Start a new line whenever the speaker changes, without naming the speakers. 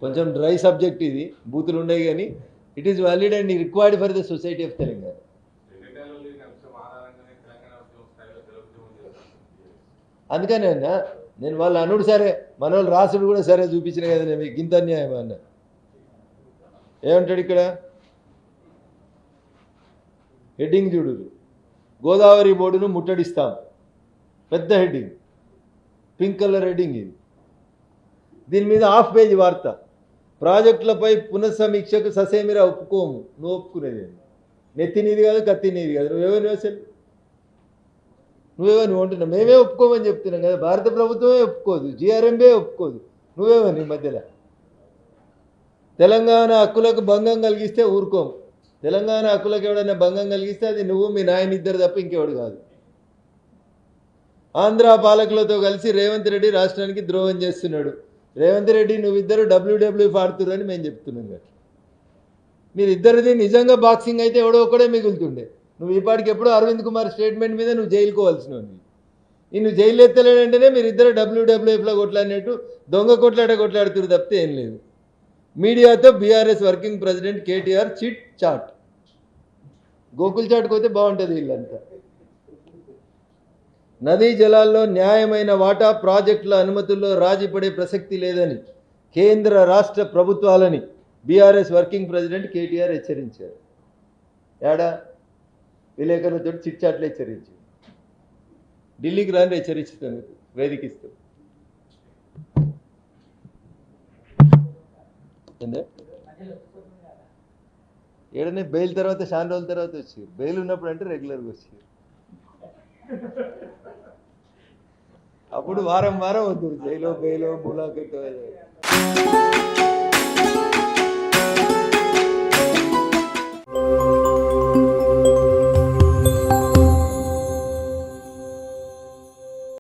కొంచెం dry subject ఇది, బూతులు ఉండేవి, కానీ it is valid and required for the society of Telangana. అందుకనే అన్న నేను వాళ్ళు అనుడు సరే, మన వాళ్ళు రాసుడు కూడా సరే చూపించిన కదా, నేను మీకు ఇంత అన్యాయం అన్న. ఏమంటాడు ఇక్కడ హెడ్డింగ్ చూడు, గోదావరి బోర్డును ముట్టడిస్తాం, పెద్ద హెడ్డింగ్, పింక్ కలర్ హెడ్డింగ్ ఇది. దీని మీద హాఫ్ పేజీ వార్త, ప్రాజెక్టులపై పునఃసమీక్షకు ససేమిరా ఒప్పుకోము. నువ్వు ఒప్పుకునేది నెత్తినీది కాదు, కత్తినీది కాదు, నువ్వేమని అసలు నువ్వేమని అంటున్నావు? మేమే ఒప్పుకోమని చెప్తున్నాం కదా, భారత ప్రభుత్వమే ఒప్పుకోదు, జిఆర్ఎంబే ఒప్పుకోదు, నువ్వేమని మధ్యలో తెలంగాణ హక్కులకు భంగం కలిగిస్తే ఊరుకోము. తెలంగాణ హక్కులకు ఎవడైనా భంగం కలిగిస్తే అది నువ్వు మీ నాయన ఇద్దరు తప్ప ఇంకెవడు కాదు. ఆంధ్ర పాలకులతో కలిసి రేవంత్ రెడ్డి రాష్ట్రానికి ద్రోహం చేస్తున్నాడు. రేవంత్ రెడ్డి నువ్విద్దరు డబ్ల్యూడబ్ల్యూ ఆడుతురు అని మేము చెప్తున్నాం కదా. మీరు ఇద్దరిది నిజంగా బాక్సింగ్ అయితే ఎవడో ఒకడే మిగులుతుండే. నువ్వు ఈ పాటికి ఎప్పుడో అరవింద్ కుమార్ స్టేట్మెంట్ మీద నువ్వు జైలుకోవాల్సినవి. నువ్వు జైలు ఎత్తలేడంటేనే మీరు ఇద్దరు డబ్ల్యూడబ్ల్యూఎఫ్లో కొట్లాడినట్టు దొంగ కొట్లాడుతురు తప్పితే ఏం లేదు. మీడియాతో BRS working president KTR chit chat. Gokul చాట్కి పోతే బాగుంటుంది వీళ్ళంతా. నదీ జలాల్లో న్యాయమైన వాటా, ప్రాజెక్టుల అనుమతుల్లో రాజీ పడే ప్రసక్తి లేదని కేంద్ర రాష్ట్ర ప్రభుత్వాలని బీఆర్ఎస్ వర్కింగ్ ప్రెసిడెంట్ కేటీఆర్ హెచ్చరించారు. ఏడా విలేకరులతో చిట్ చాట్లు హెచ్చరించారు. ఢిల్లీకి రాని హెచ్చరిస్తాను, వేదికిస్తాం. ఏడనే బెయిల్ తర్వాత చాలా రోజుల తర్వాత వచ్చారు. బెయిల్ ఉన్నప్పుడు అంటే రెగ్యులర్గా వచ్చారు. అప్పుడు వారం వారం వద్దు, జైలో బెయిలో ములాఖతో.